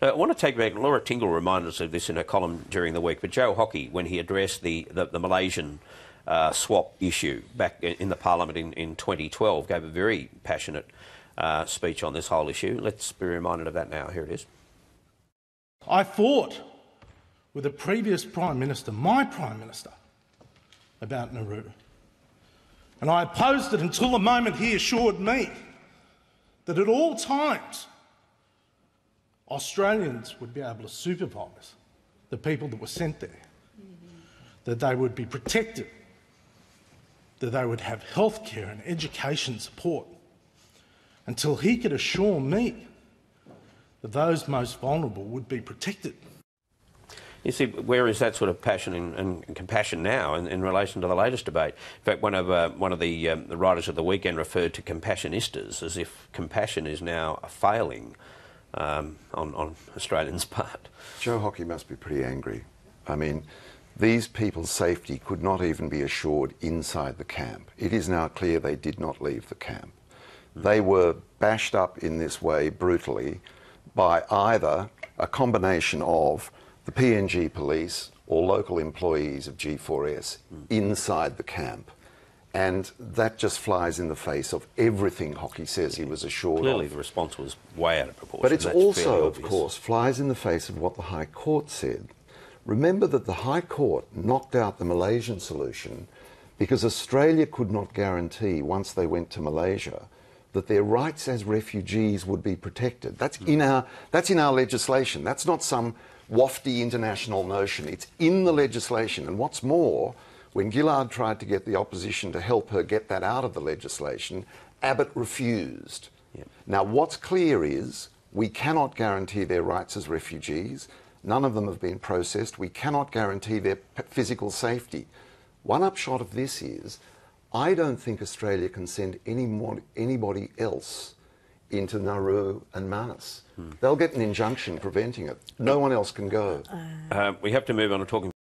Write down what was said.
I want to take back, Laura Tingle reminded us of this in her column during the week, but Joe Hockey, when he addressed the Malaysian swap issue back in the Parliament in 2012, gave a very passionate speech on this whole issue. Let's be reminded of that now. Here it is. I fought with the previous Prime Minister, my Prime Minister, about Nauru. And I opposed it until the moment he assured me that at all times Australians would be able to supervise the people that were sent there, that they would be protected, that they would have healthcare and education support, until he could assure me that those most vulnerable would be protected. You see, where is that sort of passion and compassion now in relation to the latest debate? In fact, one of the writers of the weekend referred to compassionistas as if compassion is now failing on Australians' part. Joe Hockey must be pretty angry. I mean, these people's safety could not even be assured inside the camp. It is now clear they did not leave the camp. They were bashed up in this way brutally by either a combination of the PNG police or local employees of G4S inside the camp. And that just flies in the face of everything Hockey says he was assured Clearly of. the response was way out of proportion. But it's That's also, of obvious. course, flies in the face of what the High Court said. Remember that the High Court knocked out the Malaysian solution because Australia could not guarantee, once they went to Malaysia, that their rights as refugees would be protected. That's in our legislation. That's not some wafty international notion. It's in the legislation. And what's more, when Gillard tried to get the opposition to help her get that out of the legislation, Abbott refused. Yeah. Now, what's clear is we cannot guarantee their rights as refugees. None of them have been processed. We cannot guarantee their physical safety. One upshot of this is I don't think Australia can send anybody else into Nauru and Manus. They'll get an injunction preventing it. No one else can go. We have to move on to talking